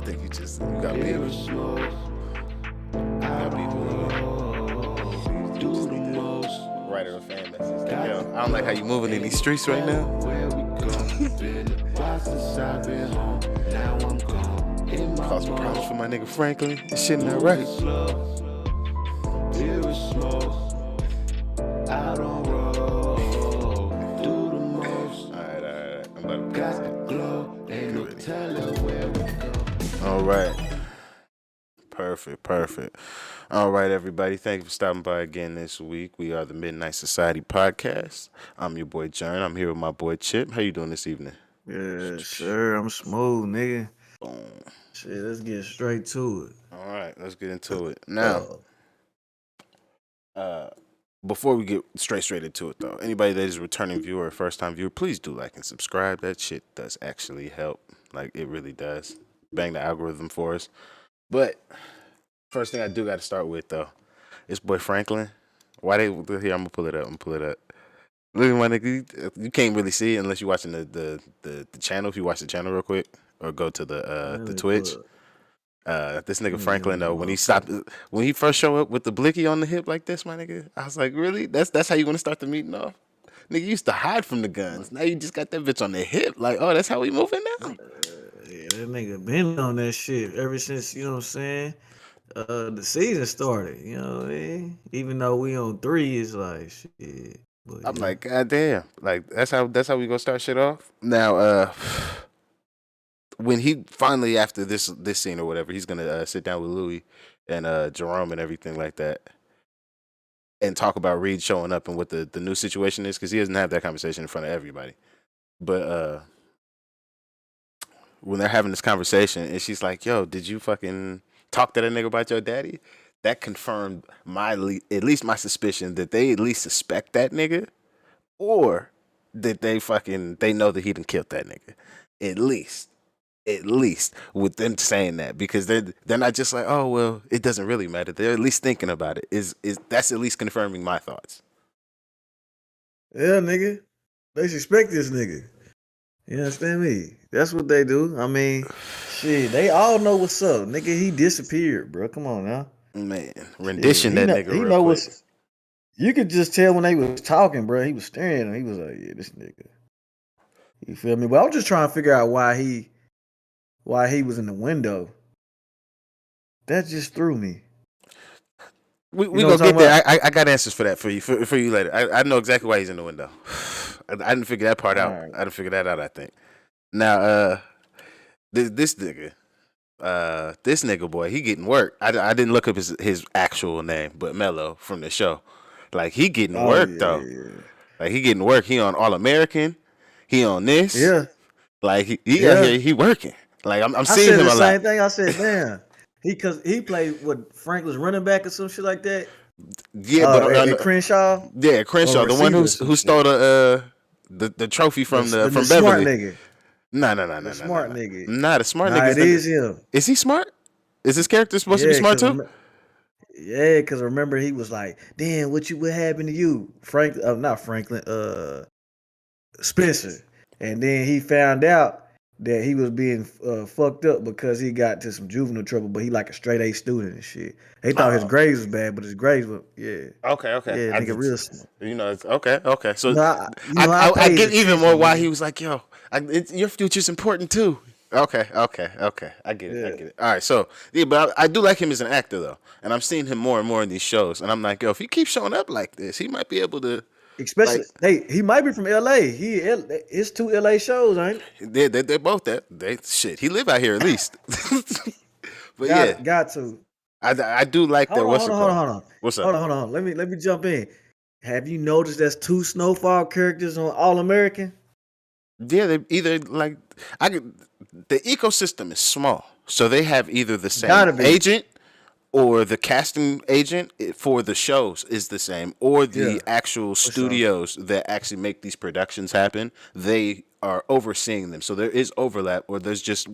I think you got beef. You got beef with Louie. Writer of fan message. Like, yo, I don't like how you moving in these streets right now. Causing problems for my nigga Franklin. This shit not right. Alright. I'm about to Alright. Perfect. All right, everybody. Thank you for stopping by again this week. We are the Midnight Society Podcast. I'm your boy Jern. I'm here with my boy Chip. How you doing this evening? Yeah, sure. I'm smooth, nigga. Boom. Shit, let's get straight to it. All right, let's get into it. Now, before we get straight into it, though, anybody that is a returning viewer or first-time viewer, please do like and subscribe. That shit does actually help. Like, it really does. Bang the algorithm for us. But first thing I do got to start with, though, is boy Franklin. Why they here? I'm gonna pull it up. Look at my nigga. You can't really see it unless you're watching the channel. If you watch the channel real quick, or go to the Twitch. This nigga Franklin though, when he first showed up with the blicky on the hip like this, my nigga, I was like, really? That's how you gonna start the meeting off? Nigga, you used to hide from the guns. Now you just got that bitch on the hip. Like, oh, that's how we moving now. Yeah, that nigga been on that shit ever since, you know what I'm saying? The season started, you know what I mean? Even though we on 3, it's like shit. But, I'm like, god damn. Like that's how we gonna start shit off. Now, when he finally after this scene or whatever, he's gonna sit down with Louie and Jerome and everything like that, and talk about Reed showing up and what the new situation is, because he doesn't have that conversation in front of everybody. But when they're having this conversation, and she's like, "Yo, did you fucking talk to that nigga about your daddy?" That confirmed at least my suspicion that they at least suspect that nigga, or that they know that he done killed that nigga. At least with them saying that, because they're not just like, oh well, it doesn't really matter. They're at least thinking about it. Is that's at least confirming my thoughts. Yeah, nigga, they suspect this nigga. You understand me? That's what they do. I mean, shit, they all know what's up, nigga. He disappeared, bro. Come on now, man. Rendition shit, that nigga. He know what's. You could just tell when they was talking, bro. He was staring, and he was like, "Yeah, this nigga." You feel me? But I was just trying to figure out why he was in the window. That just threw me. We gonna get there. I got answers for that for you later. I know exactly why he's in the window. I didn't figure that part out. Right. I didn't figure that out, I think. Now, this nigga boy, he getting work. I didn't look up his actual name, but Mello from the show. Like, he getting work, though. Yeah. Like, he getting work. He on All American. He on this. Yeah. Like, he out here, he working. Like, I'm seeing him a lot. I said the same thing. I said, damn. He played with Franklin's running back or some shit like that. Yeah, but Crenshaw. Yeah, Crenshaw, the one who stole the trophy from the Beverly. Smart nigga. No. Smart nigga. Nah, the smart nigga. It is him. Is he smart? Is his character supposed to be smart too? Yeah, because remember he was like, "Damn, what happened to you, not Franklin, Spencer?" And then he found out that he was being fucked up because he got to some juvenile trouble, but he like a straight A student and shit. They thought his grades was bad, but his grades were Okay. Yeah, nigga, real smart. You know, it's okay. So I get even more why he was like, "Yo, your future's important too." Okay. I get it. All right, so yeah, but I do like him as an actor though, and I'm seeing him more and more in these shows, and I'm like, yo, if he keeps showing up like this, he might be able to. Especially, he might be from L.A. It's 2 L.A. shows, ain't it? They're both that. He live out here at least. But got to. I do like that. Hold on. What's up? Hold on. Let me jump in. Have you noticed there's 2 Snowfall characters on All American? Yeah, they either like the ecosystem is small, so they have either the same agent or the casting agent for the shows is the same, or the actual studios that actually make these productions happen. They are overseeing them, so there is overlap, or there's just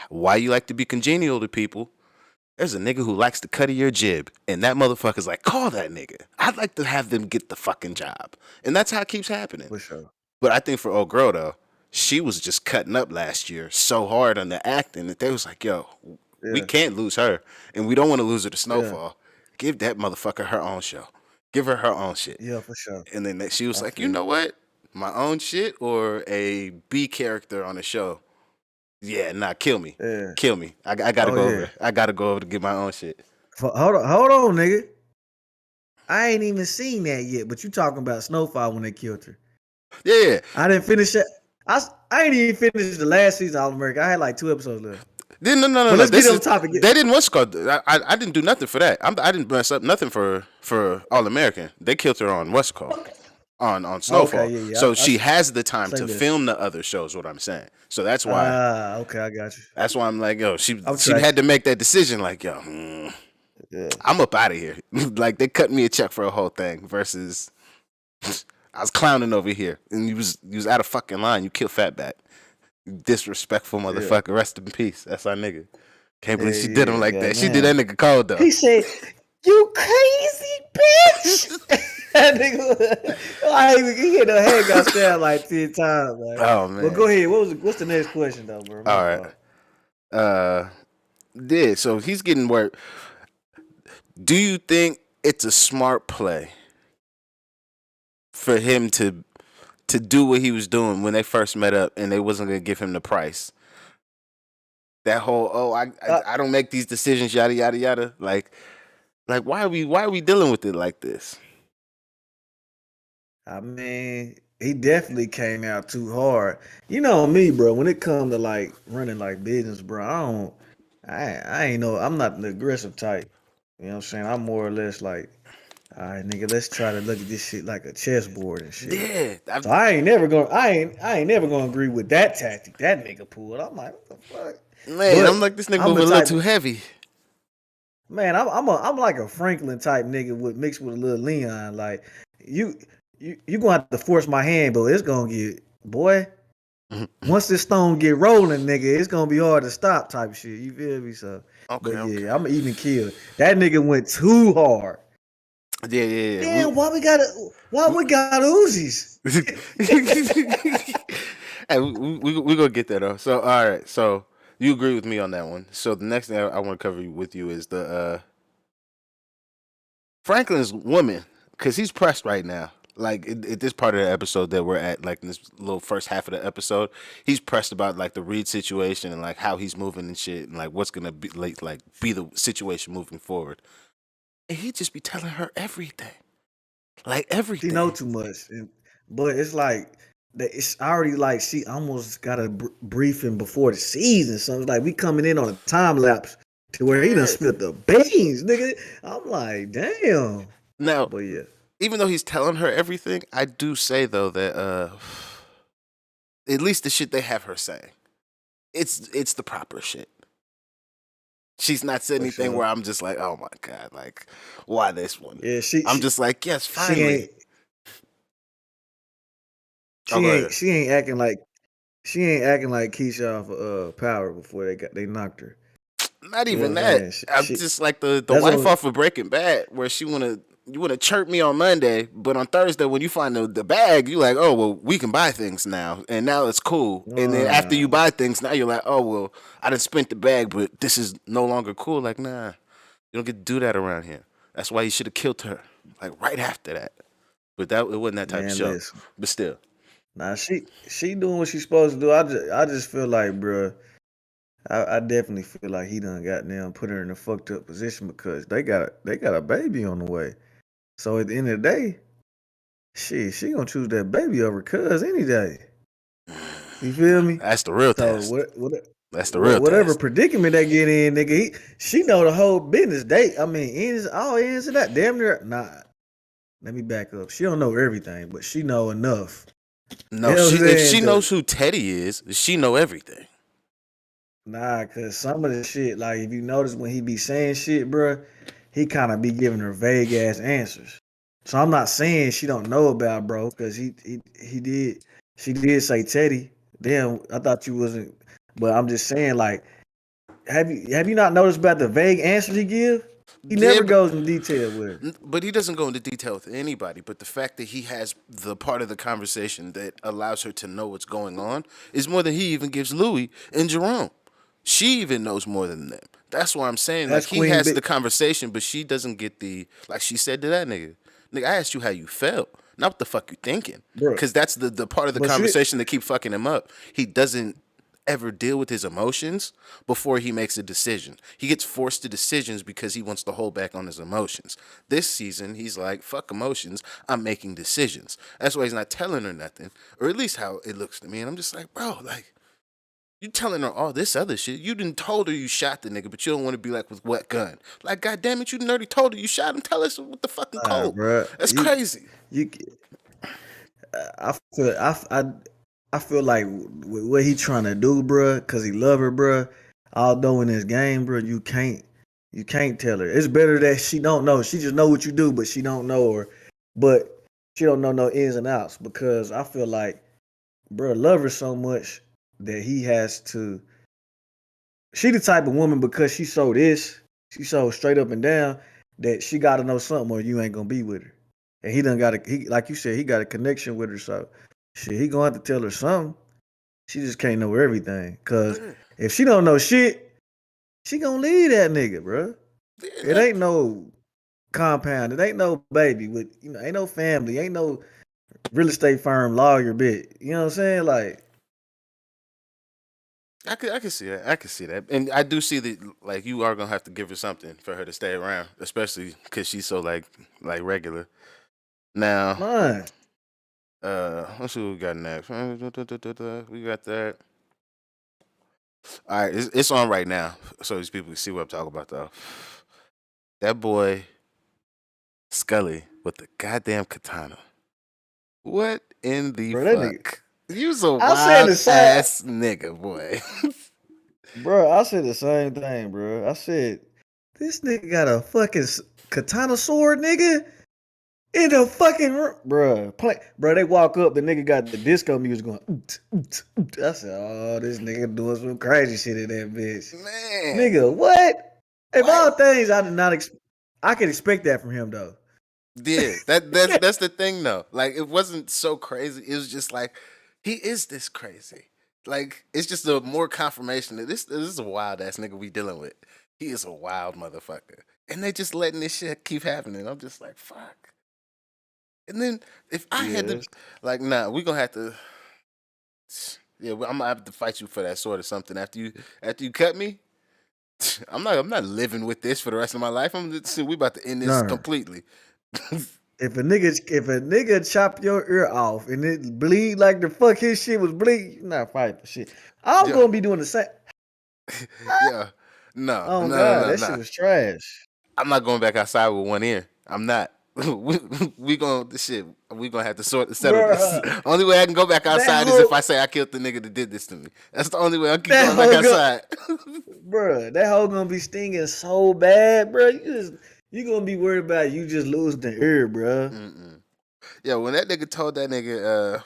why you like to be congenial to people. There's a nigga who likes to cut your jib, and that motherfucker's like, call that nigga. I'd like to have them get the fucking job, and that's how it keeps happening. For sure. But I think for old girl though, she was just cutting up last year so hard on the acting that they was like, yo, we Yeah, can't lose her, and we don't want to lose her to yeah, Snowfall. Give that motherfucker her own show. Give her her own shit. yeah, for sure. And then she was I like, you feel know you. what? My own shit or a B character on a show. Yeah, nah, kill me. Yeah. Kill me. I gotta Oh go yeah. over. I gotta go over to get my own shit. Hold on, nigga. I ain't even seen that yet. But you talking about Snowfall when they killed her? Yeah. I didn't finish it. I ain't even finished the last season of All America. I had like 2 episodes left. No. But let's get This on is topic. they didn't what's called. I didn't do nothing for that. I didn't mess up nothing for All American. They killed her on what's called on Okay, Snowfall. yeah. So she has the time Say to less. film the other shows. What I'm saying. So that's why. Okay, I got you. That's why I'm like, yo, I'm she tracking. had to make that decision. Like, yo, Yeah. I'm up out of here. Like they cut me a check for a whole thing versus I was clowning over here and you was out of fucking line. You killed Fatback. You disrespectful Yeah. motherfucker. Rest in peace. That's our nigga. Can't Yeah, believe she did him yeah, like that. She did goddamn. that nigga cold though. He said, "You crazy bitch." That nigga, he hit the head, got stabbed like 10 times. Like, Oh well, go man. ahead. What's the next question though, bro? My All right. fault. Yeah, so he's getting work. Do you think it's a smart play for him to do what he was doing when they first met up and they wasn't gonna give him the price? That whole I don't make these decisions, yada yada yada. Like why are we dealing with it like this? I mean, he definitely came out too hard. You know me, bro. When it comes to like running like business, bro, I ain't know. I'm not the aggressive type. You know what I'm saying? I'm more or less like, all right, nigga, let's try to look at this shit like a chessboard and shit. Yeah, So I ain't never gonna agree with that tactic that nigga pulled. I'm like, what the fuck? man, I'm But like this nigga I'm the moving a little type too heavy. man, I'm like a Franklin type nigga with mixed with a little Leon. Like you you gonna have to force my hand, but it's gonna get boy. Once this stone get rolling, nigga, it's gonna be hard to stop type shit. You feel me? So, Okay, but okay. yeah, I'm even kill. That nigga went too hard. Yeah. Damn, why we got Uzis? Hey, we gonna get that though. So all right, so you agree with me on that one. So the next thing I want to cover with you is the Franklin's woman, because he's pressed right now. Like at this part of the episode that we're at, like in this little first half of the episode, he's pressed about like the Reed situation and like how he's moving and shit, and like what's gonna be like be the situation moving forward. And he just be telling her everything, like She know everything. too much, but it's like that. It's already like she almost got a briefing before the season. So it's like we coming in on a time lapse to where he done Yeah. spilled the beans, nigga. I'm like, damn. Now, But yeah, even though he's telling her everything, I do say though that at least the shit they have her saying, it's the proper shit. She's not said for anything sure. where I'm just like, oh my god, like why this one? Yeah, I'm just like, yes, she finally. ain't Oh, go ahead. she ain't acting like Keisha off of Power before they knocked her. Not You know even what I'm that. saying? I'm just like the That's wife on. off of Breaking Bad, where you wanna chirp me on Monday, but on Thursday when you find the bag, you like, oh well, we can buy things now, and now it's cool. And then after you Uh, buy things, now you're like, oh well, I done spent the bag, but this is no longer cool. Like, nah, you don't get to do that around here. That's why you should have killed her, like right after that. But that it wasn't that type of man, show. listen. But still, Nah, she doing what she's supposed to do. I just feel like, bro. I definitely feel like he done got them put her in a fucked up position because they got a baby on the way. So at the end of the day, she gonna choose that baby over cuz any day. You feel me? that's the real So test. That's the real whatever test. predicament they get in, nigga, she know the whole business. I mean, all ends of that. Damn near. Nah, let me back up. She don't know everything, but she know enough. You No, know what I'm if saying? she knows who Teddy is, she know everything. Nah, cause some of the shit, like if you notice when he be saying shit, bruh, he kind of be giving her vague ass answers. So I'm not saying she don't know about bro, cause he did. She did say Teddy. Damn, I thought you wasn't. But I'm just saying, like, have you not noticed about the vague answers he give? He Yeah, never goes in detail with her. but he doesn't go into detail with anybody. But the fact that he has the part of the conversation that allows her to know what's going on is more than he even gives Louie and Jerome. She even knows more than them. That's why I'm saying, like, That's he Queen has Bee, the conversation, but she doesn't get the, like she said to that nigga. Nigga, I asked you how you felt, not what the fuck you thinking. bro. Because that's the part of the But she, conversation that keep fucking him up. He doesn't ever deal with his emotions before he makes a decision. He gets forced to decisions because he wants to hold back on his emotions. This season, he's like, fuck emotions, I'm making decisions. That's why he's not telling her nothing, or at least how it looks to me. And I'm just like, bro, like, you telling her all this other shit. You didn't told her you shot the nigga, but you don't want to be like, with what gun? Like, goddamn it, you already told her you shot him. Tell us with the fucking code. bro. That's crazy. You, I feel like with what he trying to do, bro, cause he love her, bro. Although in this game, bro, you can't tell her. It's better that she don't know. She just know what you do, but she don't know, or but she don't know no ins and outs. Because I feel like, bro, love her so much that he has to. She the type of woman, because she so this, she so straight up and down, that she got to know something or you ain't gonna be with her. And he done got he like you said, he got a connection with her, so shit, he gonna have to tell her something. She just can't know everything, cause Yeah. if she don't know shit, she gonna leave that nigga, bro. It That, ain't no compound, it ain't no baby with, ain't no family, ain't no real estate firm lawyer bit. You know what I'm saying? Like, I can see that. I can see that, and I do see that. Like, you are gonna have to give her something for her to stay around, especially because she's so like regular. Now, man, let's see what we got next. We got that. All right, it's on right now, so these people can see what I'm talking about. Though, that boy Scully with the goddamn katana. What in the bro, that nigga. fuck? You's a I said wild the same. ass nigga, boy. Bro, I said the same thing, bro. I said, this nigga got a fucking katana sword, nigga, in the fucking room. Bro, bro, they walk up, the nigga got the disco music going. Oot, oot, oot. I said, oh, this nigga doing some crazy shit in that bitch. Man, Nigga, what? If why? all things, I did not I could expect that from him, though. Yeah, that's the thing though. Like, it wasn't so crazy. It was just like, he is this crazy. Like, it's just a more confirmation that this is a wild ass nigga we dealing with. He is a wild motherfucker, and they just letting this shit keep happening. I'm just like, fuck. And then if I had to, Yes. like, nah, we gonna have to. Yeah, I'm gonna have to fight you for that sword or something after you cut me. I'm not living with this for the rest of my life. We about to end this No. completely. If a nigga chop your ear off and it bleed like the fuck his shit was bleed, you not fighting for shit. I'm Yeah, gonna be doing the same. yeah. No, no, Oh no, God, no, that shit no. was trash. I'm not going back outside with one ear. I'm not. we gonna shit. We gonna have to settle this. Bruh, Only way I can go back that outside is if whole I say I killed the nigga that did this to me. That's the only way I keep that going back whole go, outside. that whole gonna be stinging so bad, bro. You gonna be worried about you just losing the ear, bro. Mm-mm. Yeah, when that nigga told that nigga,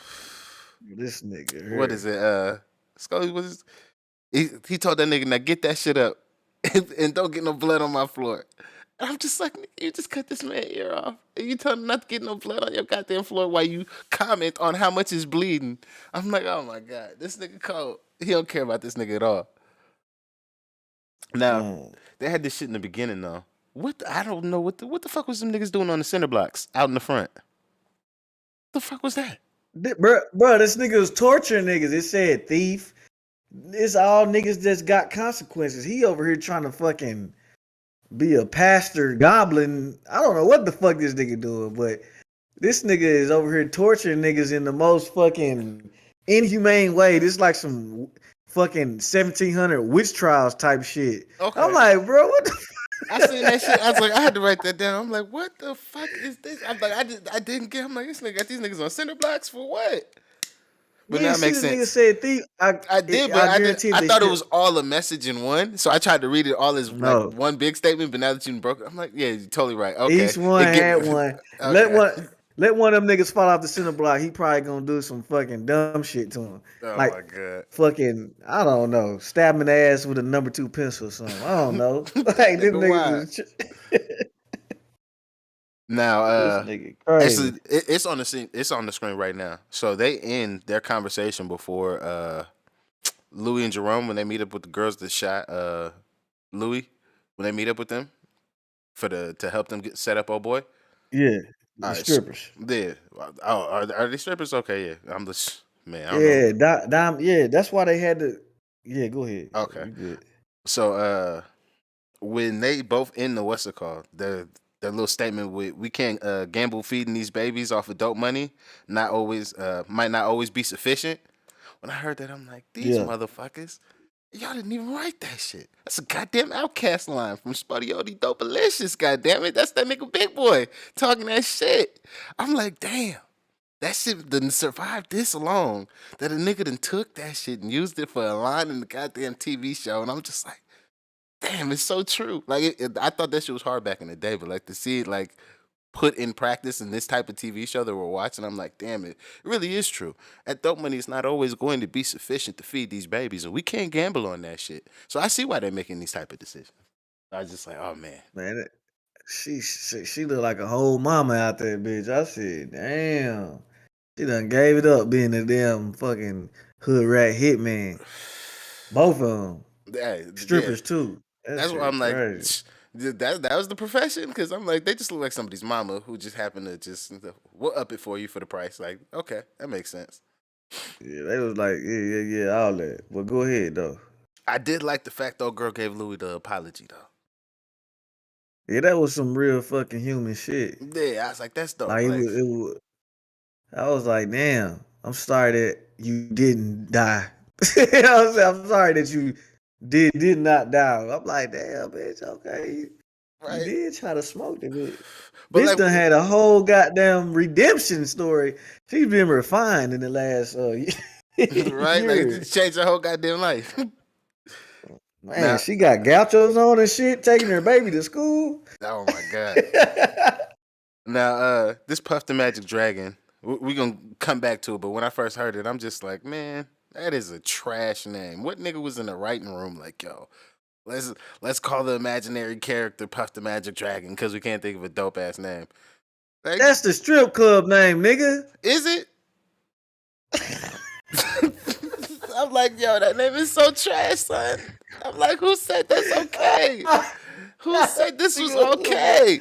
This nigga what is here. it? Scully was he told that nigga, now get that shit up and don't get no blood on my floor. And I'm just like, nigga, you just cut this man ear off. And you tell him not to get no blood on your goddamn floor while you comment on how much is bleeding. I'm like, oh my God, this nigga cold. He don't care about this nigga at all. Now, Man. they had this shit in the beginning though. I don't know what the fuck was them niggas doing on the center blocks out in the front? The fuck was that? Bro, this nigga was torturing niggas. It said thief. It's all niggas that's got consequences. He over here trying to fucking be a pastor goblin. I don't know what the fuck this nigga doing, but this nigga is over here torturing niggas in the most fucking inhumane way. This like some fucking 1700 witch trials type shit. I'm Okay. like, bro, what the I seen that shit. I was like, I had to write that down. I'm like, what the fuck is this? I'm like, I didn't get. I'm like, this nigga got these niggas on center blocks for what? But You now ain't it see makes the nigga sense. said thief. I did, but I I did. guarantee if I they thought it strip. was all a message in one, so I tried to read it all as like No. one big statement. But now that you broke it, I'm like, yeah, you're totally right. Okay, Each one it get had one. Let okay. one. Let one of them niggas fall off the center block. He probably gonna do some fucking dumb shit to him. Oh Like my god. fucking, I don't know, stab him in the ass with a number 2 pencil or something. I don't know. That Like this nigga nigga wild. is Now, this nigga crazy. actually, it's on the scene. It's on the screen right now. So they end their conversation before Louie and Jerome when they meet up with the girls that shot Louie when they meet up with them for to help them get set up. Oh boy. Yeah, All the right. So, strippers. yeah. Oh, are they strippers? Okay. Yeah. I'm just man. I don't know. Yeah, yeah, that's why they had to. Yeah, go ahead. Okay. You good? So when they both end the what's it called their little statement with we can't gamble feeding these babies off of dope money not always might not always be sufficient. When I heard that, I'm like, these Yeah, motherfuckers, y'all didn't even write that shit. That's a goddamn Outcast line from Spuddy Dopalicious. Goddamn it, that's that nigga Big Boy talking that shit. I'm like, damn. That shit didn't survive this long. That a nigga done took that shit and used it for a line in the goddamn TV show, and I'm just like, damn, it's so true. Like I thought that shit was hard back in the day, but like to see it like put in practice in this type of TV show that we're watching, I'm like, damn, it really is true. That dope money is not always going to be sufficient to feed these babies, and we can't gamble on that shit. So I see why they're making these type of decisions. I was just like, oh man, man. She look like a whole mama out there, bitch. I said, damn. She done gave it up being a damn fucking hood rat hitman. Both of them. yeah. Strippers too. That That's why shit I'm like, crazy. that was the profession because I'm like, they just look like somebody's mama who just happened to just we'll up it for you for the price. Like, okay, that makes sense. Yeah, they was like, yeah, all that. Well, go ahead though. I did like the fact though, girl gave Louis the apology though. Yeah, that was some real fucking human shit. Yeah, I was like, that's dope. Like Like, it was. I was like, damn. I'm sorry that you didn't die. You know what I'm saying? I'm sorry that you did not die. I'm like, damn, bitch. Okay, you right? did try to smoke the bitch. But Bitch like, done had a whole goddamn redemption story. She's been refined in the last right? Like, it year. just changed her whole goddamn life. Man, Now, she got gauchos on and shit, taking her baby to school. oh my god. Now, this Puff the Magic Dragon, we gonna come back to it. But when I first heard it, I'm just like, man, that is a trash name. What nigga was in the writing room like, yo, let's call the imaginary character Puff the Magic Dragon because we can't think of a dope ass name. Like, That's the strip club name, nigga. is it? I'm like, yo, that name is so trash, son. I'm like, who said that's okay? Who said this was okay?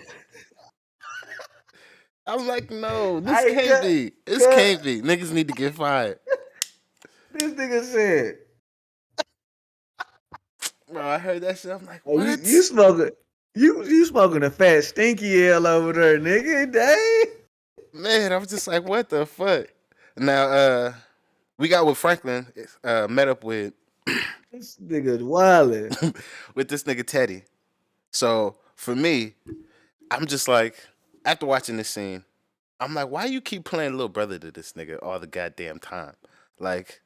I'm like, no, this I can't be. This can't cut. be. Niggas need to get fired. This nigga said, Bro, I heard that shit. I'm like, "Oh, what? you smoking, you smoking a fat stinky L over there, nigga? Dang." Man, I'm just like, what the fuck? Now, we got with Franklin, met up with This nigga wildin'. with this nigga Teddy. So for me, I'm just like, after watching this scene, I'm like, why you keep playing little brother to this nigga all the goddamn time? Like,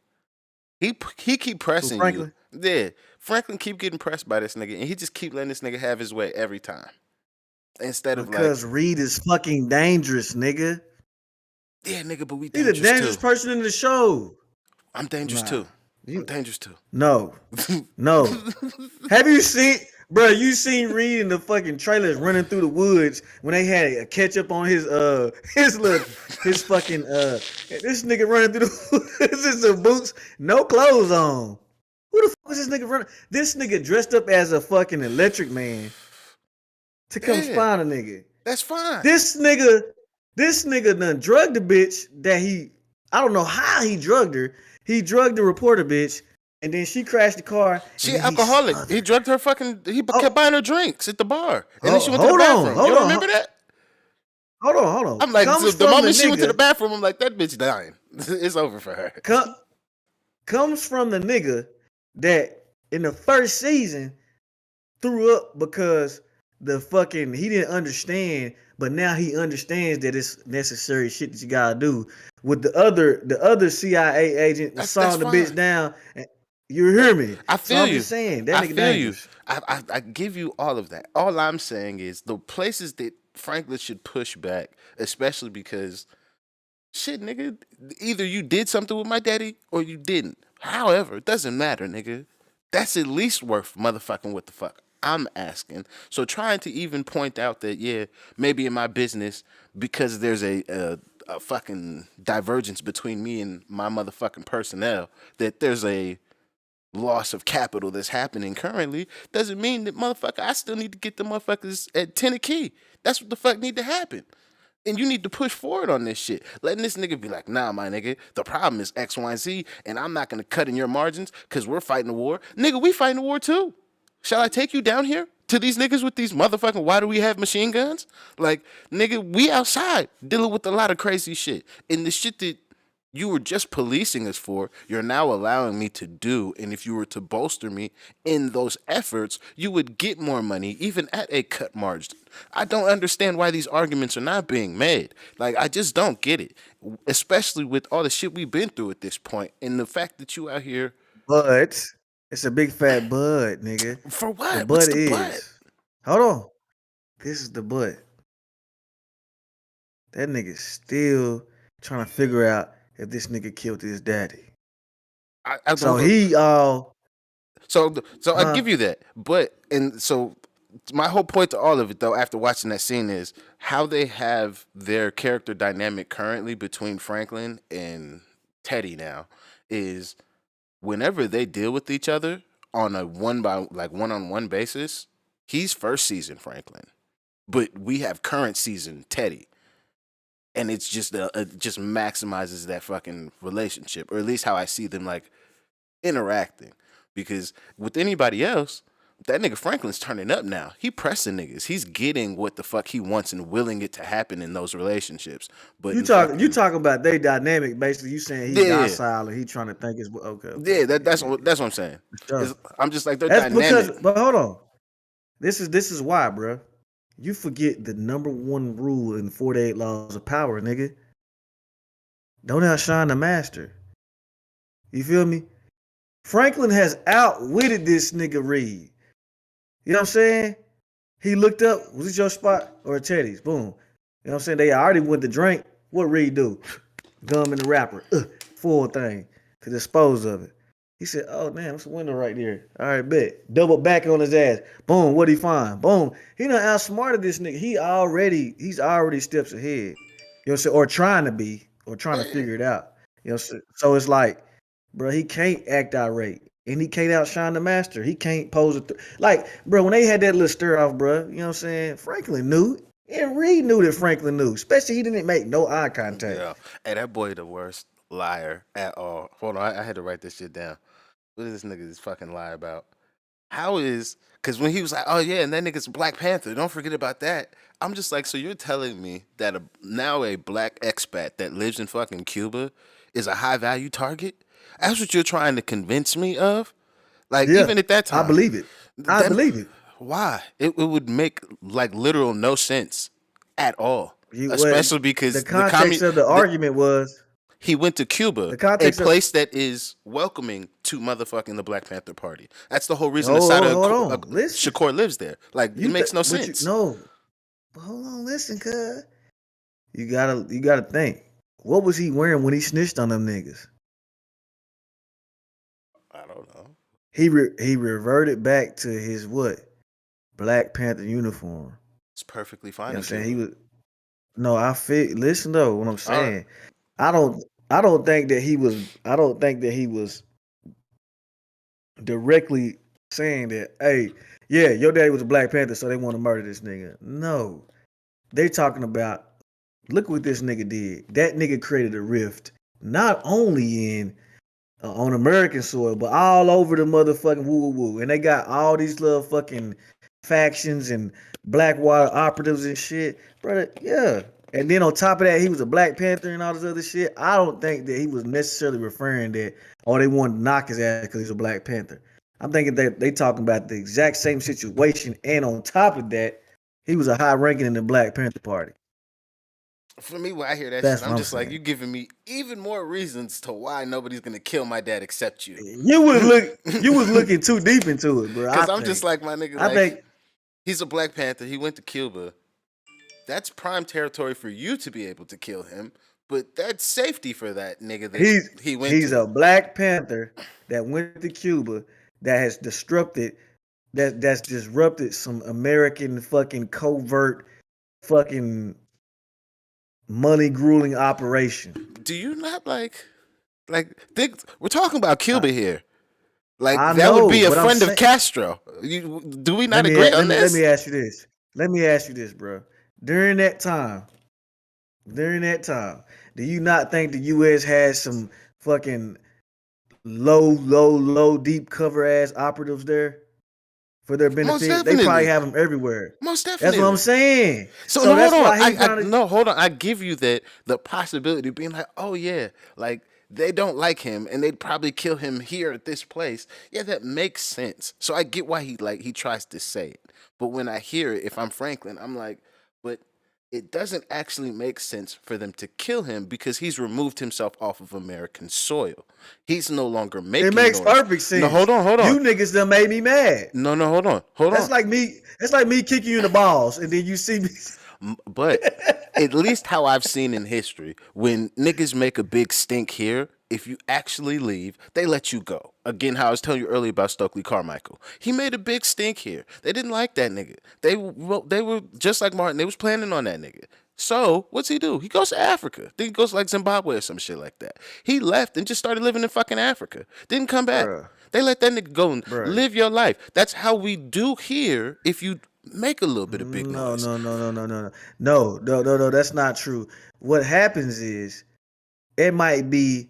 he keep Who, pressing you. Franklin? Yeah, Franklin keep getting pressed by this nigga, and he just keep letting this nigga have his way every time. Instead of like, Because Reed is fucking dangerous, nigga. yeah, nigga, but we He's a dangerous dangerous too. person in the show. I'm dangerous Nah, too. I'm dangerous too. no, no. Have you seen, bro? You seen Reed in the fucking trailers running through the woods when they had a ketchup on his his fucking this nigga running through the woods in some boots, no clothes on. Who the fuck is this nigga running? This nigga dressed up as a fucking electric man to come Yeah, spawn a nigga. that's fine. This nigga done drugged the bitch that I don't know how he drugged her. He drugged the reporter bitch, and then she crashed the car, and She then he alcoholic. He smothered. drugged her fucking. He kept Oh, buying her drinks at the bar, and then she went to the hold on, bathroom. You hold don't on, remember that? hold on. I'm like, so Comes the from the moment she went to the nigga, bathroom, I'm like, that bitch dying. It's over for her. com- comes from the nigga that in the first season threw up because he didn't understand, but now he understands that it's necessary shit that you gotta do. With the other CIA agent was That's sawing the fine. bitch down. And you hear me? I So feel I'm you. just saying that I nigga feel you. dangerous. I give you all of that. All I'm saying is the places that Franklin should push back, especially because shit, nigga, either you did something with my daddy or you didn't. However, it doesn't matter, nigga. That's at least worth motherfucking what the fuck I'm asking. So trying to even point out that, yeah, maybe in my business, because there's a fucking divergence between me and my motherfucking personnel, that there's a loss of capital that's happening currently, doesn't mean that motherfucker, I still need to get the motherfuckers at 10 a key. That's what the fuck need to happen. And you need to push forward on this shit. Letting this nigga be like, nah, my nigga, the problem is X, Y, and Z, and I'm not gonna cut in your margins because we're fighting a war. Nigga, we fighting a war too. Shall I take you down here to these niggas with these motherfucking, why do we have machine guns? Like, nigga, we outside dealing with a lot of crazy shit. And the shit that you were just policing us for, you're now allowing me to do. And if you were to bolster me in those efforts, you would get more money, even at a cut margin. I don't understand why these arguments are not being made. Like, I just don't get it, especially with all the shit we've been through at this point, and the fact that you out here But it's a big fat but, nigga. for The what? What's but the but? is, hold on. This is the but. That nigga still trying to figure out if this nigga killed his daddy. I So don't. he So I huh? give you that, but and so my whole point to all of it though, after watching that scene, is how they have their character dynamic currently between Franklin and Teddy now is whenever they deal with each other on a one on one basis, he's first season Franklin, but we have current season Teddy, and it's just just maximizes that fucking relationship, or at least how I see them like interacting. Because with anybody else, that nigga Franklin's turning up now. He pressing niggas. He's getting what the fuck he wants and willing it to happen in those relationships. But in You fucking talking about they dynamic. Basically, you saying he yeah, docile and he trying to think his okay, yeah, yeah, yeah. that's what I'm saying. For sure. I'm just like they're That's because, dynamic. but hold on. This is why, bro. You forget the number one rule in 48 laws of power, nigga. Don't outshine the master. You feel me? Franklin has outwitted this nigga Reed. You know what I'm saying? He looked up, was this your spot or Teddy's? Boom. You know what I'm saying? They already went to drink. What Reed do? Gum in the wrapper. Full thing. To dispose of it. He said, oh damn, it's a window right there. All right, bet. Double back on his ass. Boom, what'd he find? Boom. He done outsmarted this nigga. He's already steps ahead. You know what I'm saying? Or trying to be, or trying to figure it out. You know what I'm saying? So it's like, bro, he can't act irate. And he can't outshine the master. He can't pose a like, bro, when they had that little stir off, bro, you know what I'm saying? Franklin knew. And Reed knew that Franklin knew. Especially he didn't make no eye contact. Yeah, hey, that boy the worst liar at all. Hold on, I had to write this shit down. What is this nigga this fucking lie about? How is because when he was like, oh yeah, and that nigga's Black Panther, don't forget about that. I'm just like, so you're telling me that now a black expat that lives in fucking Cuba is a high value target? That's what you're trying to convince me of? Like, Yeah, even at that I time, believe it. I that believe it. why? It would make like literal no sense at all. Well, Especially the because context of the argument was he went to Cuba, the a context of place that is welcoming to motherfucking the Black Panther Party. That's the whole reason hold on. Listen. Shakur lives there. Like, it You makes no but you sense. no. But hold on, listen, cuz. You gotta think. What was he wearing when he snitched on them niggas? I don't know. He reverted back to his what? Black Panther uniform. It's perfectly You fine know what I'm in saying? Cuba. No, I fit listen though, what I'm All right. saying. I don't think that he was directly saying that, hey, yeah, your daddy was a Black Panther, so they want to murder this nigga. No. They talking about, look what this nigga did. That nigga created a rift, not only in on American soil, but all over the motherfucking woo woo woo. And they got all these little fucking factions and Blackwater operatives and shit. Brother, yeah. And then on top of that, he was a Black Panther and all this other shit. I don't think that he was necessarily referring that, oh, they wanted to knock his ass because he's a Black Panther. I'm thinking that they talking about the exact same situation. And on top of that, he was a high ranking in the Black Panther Party. For me, when I hear that shit, That's what I'm I'm just like, saying. you giving me even more reasons to why nobody's gonna kill my dad except you. You was looking too deep into it, bro. I Because I'm just think. like, my nigga, I like, think he's a Black Panther. He went to Cuba. that's prime territory for you to be able to kill him. But that's safety for that nigga that He's he went he's to. a Black Panther that went to Cuba that has that's disrupted some American fucking covert fucking money grueling operation. Do you not think we're talking about I, Cuba here? Like I that would know, be a but I'm friend of saying Castro. Do we not agree on let this? me ask you this. Let me ask you this, bro. During that time, during that time, do you not think the US has some fucking low, deep cover ass operatives there for their Most benefit? They probably definitely. have them everywhere. Most That's what I'm definitely. saying. So So no, hold that's on. why he trying to. No, hold on. I give you that the possibility of being like, oh yeah, like they don't like him and they'd probably kill him here at this place. Yeah, that makes sense. So I get why he tries to say it. But when I hear it, if I'm Franklin, I'm like, but it doesn't actually make sense for them to kill him because he's removed himself off of American soil. He's no longer It making makes noise. perfect No, sense. hold on. You niggas done made me mad. No, no, hold on. Hold on. That's like me. That's like me kicking you in the balls, and then you see me. But at least how I've seen in history, when niggas make a big stink here, if you actually leave, they let you go. Again, how I was telling you earlier about Stokely Carmichael. He made a big stink here. They didn't like that nigga. They were just like Martin. They was planning on that nigga. So what's he do? He goes to Africa. Then he goes to like Zimbabwe or some shit like that. He left and just started living in fucking Africa. Didn't come back. Bruh, They let that nigga go and bruh. live your life. That's how we do here if you make a little bit of big No, noise. no, no, no, no, no, no. That's not true. What happens is it might be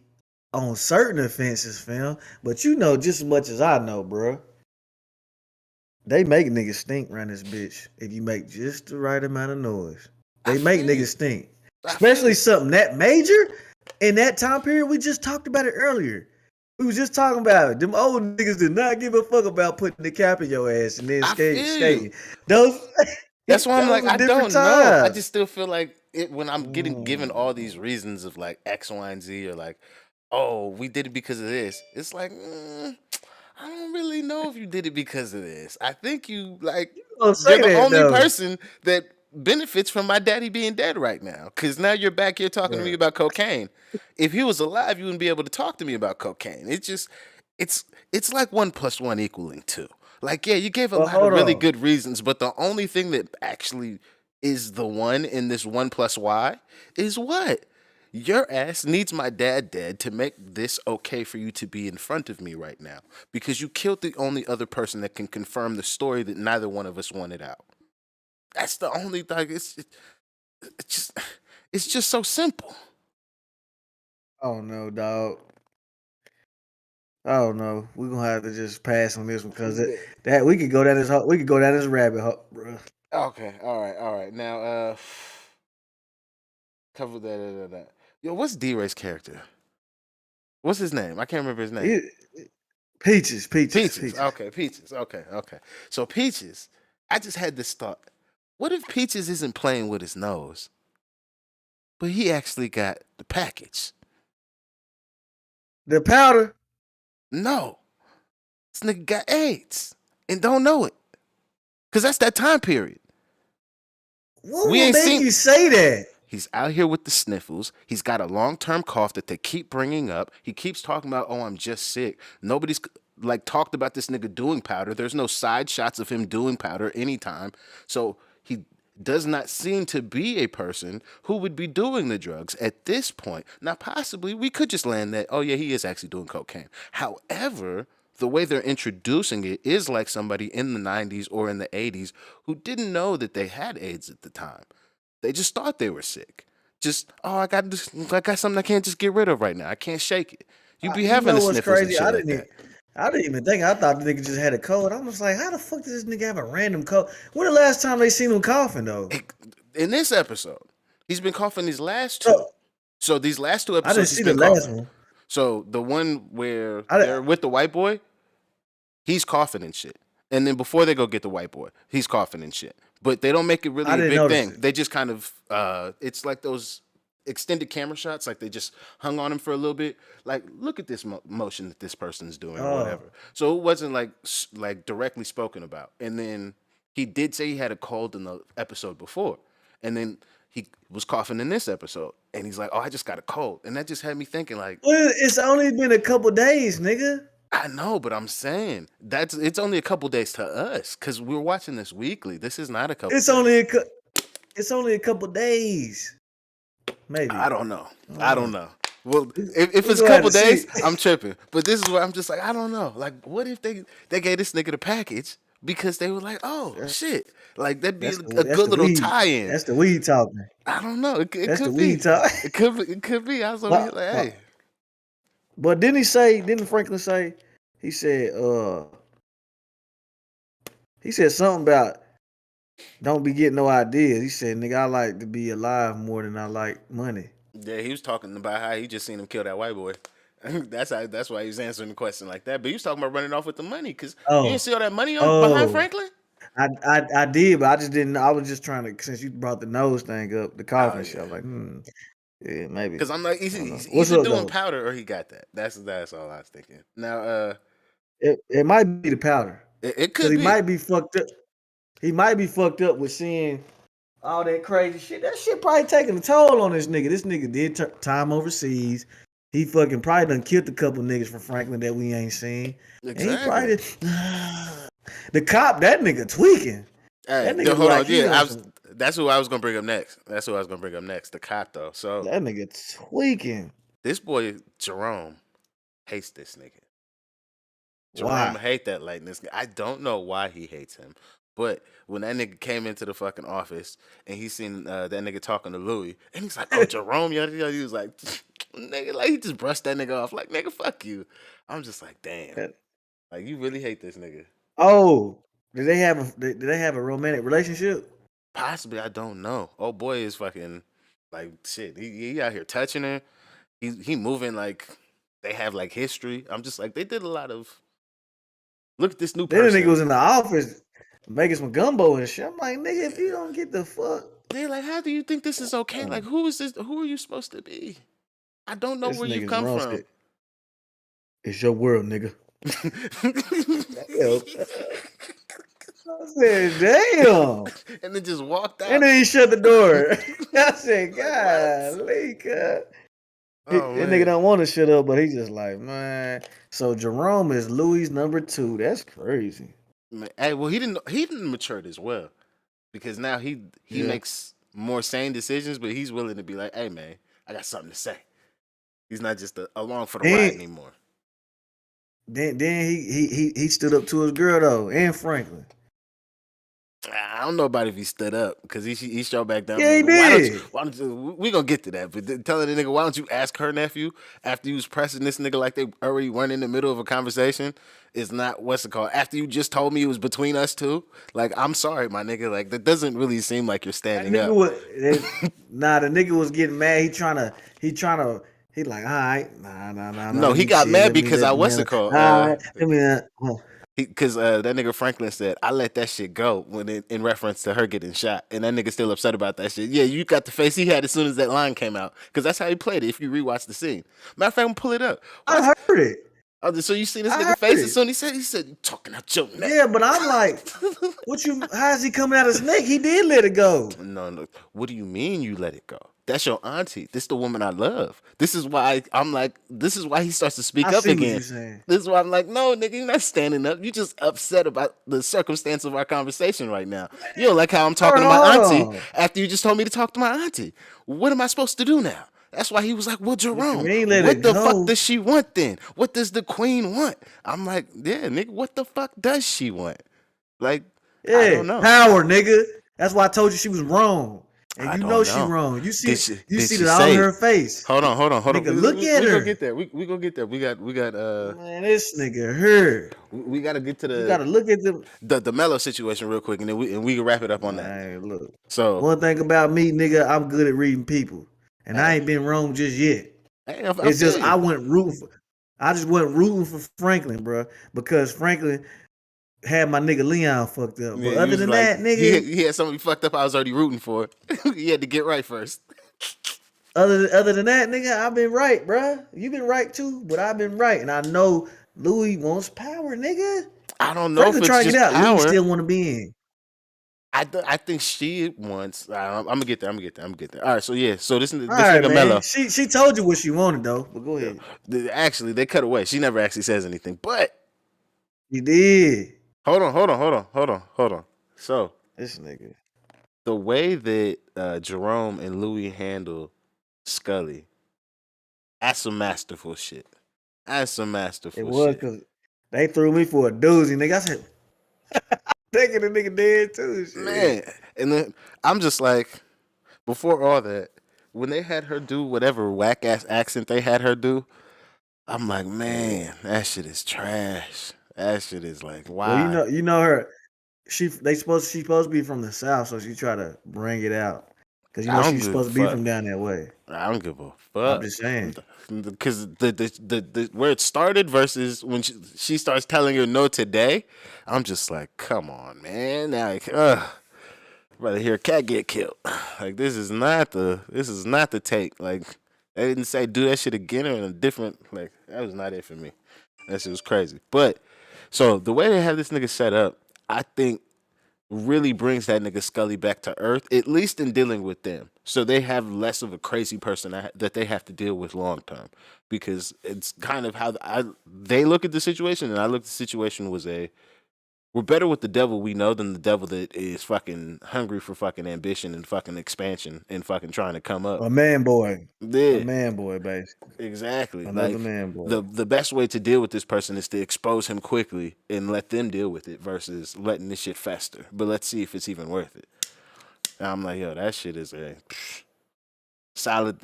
on certain offenses, fam. But you know just as much as I know, bro. They make niggas stink around this bitch if you make just the right amount of noise. I They make feel you. niggas stink. I feel Especially you. something that major in that time period. We just talked about it earlier. We was just talking about it. Them old niggas did not give a fuck about putting the cap in your ass and then I feel you. skating. Those That's why I'm that like, was a I different don't know. I time. just still feel like it when I'm getting given all Mm. these reasons of like X, Y, and Z, or like, oh, we did it because of this. It's like, I don't really know if you did it because of this. I think You gonna you're say the that only though? person that benefits from my daddy being dead right now. Cause now you're back here talking to me Bruh. about cocaine. If he was alive, you wouldn't be able to talk to me about cocaine. It's it's like 1 + 1 equaling 2. Like, yeah, you gave a But lot of hold really on. good reasons, but the only thing that actually is the one in this 1 + Y is what? Your ass needs my dad dead to make this okay for you to be in front of me right now because you killed the only other person that can confirm the story that neither one of us wanted out. That's the only thing. It's just it's just so simple. I don't know, dog. I don't know. We're gonna have to just pass on this one because that we could go down we could go down this rabbit hole, bro. Okay, all right. Now, cover that. Yo, what's D-Ray's character? What's his name? I can't remember his name. Peaches, peaches, Peaches. peaches. Okay, Peaches. Okay. So Peaches, I just had this thought. What if Peaches isn't playing with his nose, but he actually got the package? The powder. No, this nigga got AIDS and don't know it. Cause that's that time period. What We will ain't make seen. you say that? He's out here with the sniffles. He's got a long-term cough that they keep bringing up. He keeps talking about, "Oh, I'm just sick." Nobody's like talked about this nigga doing powder. There's no side shots of him doing powder anytime. So he does not seem to be a person who would be doing the drugs at this point. Now, possibly we could just land that, oh yeah, he is actually doing cocaine. However, the way they're introducing it is like somebody in the 90s or in the 80s who didn't know that they had AIDS at the time. They just thought they were sick. Just, oh, I got something I can't just get rid of right now. I can't shake it. You be You having the know what's sniffles and crazy? shit like that. I didn't even think. I thought the nigga just had a cold. I was like, how the fuck does this nigga have a random cold? When the last time they seen him coughing though? In this episode, he's been coughing these last two. So So these last two I didn't episodes, he's see the been last coughing. one. So the one where I they're with the white boy, he's coughing and shit. And then before they go get the white boy, he's coughing and shit. But they don't make it I really a didn't big notice thing. it. They just kind of it's like those extended camera shots, like they just hung on him for a little bit. Like, look at this motion that this person's doing or Oh, whatever. So it wasn't like directly spoken about. And then he did say he had a cold in the episode before. and then he was coughing in this episode, and he's like, "Oh, I just got a cold," and that just had me thinking, like, Well, it's only been a couple days, nigga. I know, but I'm saying it's only a couple days to us because we're watching this weekly. This is not a couple It's only days. it's only a couple days, I maybe. don't know. I don't I know. don't know. Well, if We it's a gonna have couple to see. days, I'm tripping. But this is where I'm just like, I don't know. Like, what if they gave this nigga the package because they were like, oh shit, like that'd be a That's good the little weed. tie-in. That's the weed talking. I don't know. It That's the could weed be. talk. It could be. It could be. I was over here but, like, but hey, but didn't he say? Didn't Franklin say? He said. He said something about don't be getting no ideas. He said, "Nigga, I like to be alive more than I like money." yeah, he was talking about how he just seen him kill that white boy. That's why he was answering the question like that. But he was talking about running off with the money because you didn't Oh, see all that money on behind oh, Franklin. I did, but I just didn't. I was just trying to since you brought the nose thing up, the Oh coughing shit. I yeah. was like, yeah, maybe. Cause I'm like, I don't know. he's What's either up doing though? powder or he got that. That's all I was thinking. Now, It might be the powder it because could he be might be fucked up. He might be fucked up with seeing all that crazy shit. That shit probably taking a toll on this nigga. This nigga did time overseas. He fucking probably done killed a couple niggas from Franklin that we ain't seen. And he exactly. probably did. The cop, that nigga tweaking. Hey, That nigga look hold like on. he Yeah, on some. that's who I was gonna bring up next. That's who I was gonna bring up next. The cop though. So That nigga tweaking. this boy Jerome hates this nigga. Jerome Why? hate that lightness. I don't know why he hates him. But when that nigga came into the fucking office and he seen that nigga talking to Louie, and he's like, "Oh, Jerome," yada yada. He was like, "Nigga," like he just brushed that nigga off, like, "Nigga, fuck you." I'm just like, damn, like you really hate this nigga. Oh, did they have a romantic relationship? Possibly, I don't know. Oh boy is fucking like shit. He out here touching her. He moving like they have like history. I'm just like they did a lot of. Look at this new Then the nigga person. was in the office making some gumbo and shit. I'm like, nigga, if you don't get the fuck. They're like, how do you think this is okay? Like, who is this? Who are you supposed to be? I don't know This where you've nigga's come wrong from. shit. It's your world, nigga. Damn. I said, damn. And then just walked And out. then he shut the door. I said, Like what? God, cut. Oh That nigga man. don't want to shut up, but he just like, man. So Jerome is Louis number 2. That's crazy. Man, hey, well, he didn't mature as well because now he Yeah. makes more sane decisions, but he's willing to be like, hey man, I got something to say. He's not just along for the ride And anymore. then he stood up to his girl though, and Franklin. I don't know about if he stood up because he showed back down. Yeah, he did. Why don't you? We gonna get to that, but telling the nigga, why don't you ask her nephew after you was pressing this nigga like they already weren't in the middle of a conversation? Is not what's it called? After you just told me it was between us two. Like I'm sorry, my nigga. Like that doesn't really seem like you're That standing nigga up. was nah. The nigga was getting mad. He like, all right, nah. No, Let he me got chill. mad because I what's it All called? right, let me. Because that nigga Franklin said, I let that shit go when in reference to her getting shot. And that nigga still upset about that shit. Yeah, you got the face he had as soon as that line came out. Because that's how he played it if you rewatch the scene. Matter of fact, I'm gonna pull it up. Watch. I heard it. Oh, so you see this I nigga heard face as it. soon as he said, you talking out your neck. Yeah, but I'm like, how is he coming out his neck? He did let it go. No. What do you mean you let it go? That's your auntie. This the woman I love. This is why I'm like, this is why he starts to speak I up see what again. you're saying. This is why I'm like, no, nigga, you're not standing up. You just upset about the circumstance of our conversation right now. You don't like how I'm talking to my Hold auntie on. after you just told me to talk to my auntie. What am I supposed to do now? That's why he was like, well, What you Jerome, mean let what it the fuck go? does she want then? What does the queen want? I'm like, yeah, nigga, what the fuck does she want? Like, I Yeah, don't know. power, nigga. That's why I told you she was wrong. And I you don't know she know. wrong. You Did see she that all in say her it? face. Hold on. Nigga, look at We gonna her. get there. We gonna get there. We got Man, this nigga her. we gotta get to You gotta look at them. the Mellow situation real quick, and then we can wrap it up on that. Man, look. So, One thing about me, nigga, I'm good at reading people. And I hey, ain't been wrong just yet. I It's feel just you. I just went rooting for Franklin, bro. Because Franklin had my nigga Leon fucked up. Yeah, But you other was than like that, nigga, he had somebody fucked up. I was already rooting for. He had to get right first. other than that, nigga, I've been right, bro. You been right too, but I've been right. And I know Louis wants power, nigga. I don't know if Franklin it's trying to just get out. Louis power. still want to be in. I think she wants. I'm gonna get there. I'm gonna get there. I'm gonna get there. All right. So yeah. So All this right, nigga man. Mello. She told you what she wanted though, but go ahead. Actually, they cut away. She never actually says anything. But You did. hold on. So This nigga. the way that Jerome and Louie handle Scully, that's some masterful shit. That's some It masterful was shit, because they threw me for a doozy, nigga. I said, thinking the nigga dead too. man. Shit. And then I'm just like, before all that, when they had her do whatever whack ass accent they had her do, I'm like, Yeah. man, that shit is trash. That shit is like, Well, why? you know her. She's supposed to be from the south, so she try to bring it out because you I know don't she's give a supposed to be fuck. from down that way. I don't give a I'm fuck. just saying. Because the where it started versus when she starts telling her no today, I'm just like, come on, man. Now, like, rather hear a cat get killed. Like this is not the take. Like they didn't say do that shit again or in a different. Like that was not it for me. That shit was crazy. But so the way they have this nigga set up, I think really brings that nigga Scully back to earth, at least in dealing with them. So they have less of a crazy person that they have to deal with long term, because it's kind of how they look at the situation, and I look at the situation was we're better with the devil we know than the devil that is fucking hungry for fucking ambition and fucking expansion and fucking trying to come up. A man boy, a Yeah, man boy, basically. exactly. Another Like man boy. the best way to deal with this person is to expose him quickly and let them deal with it versus letting this shit fester. But let's see if it's even worth it. And I'm like, yo, that shit is a solid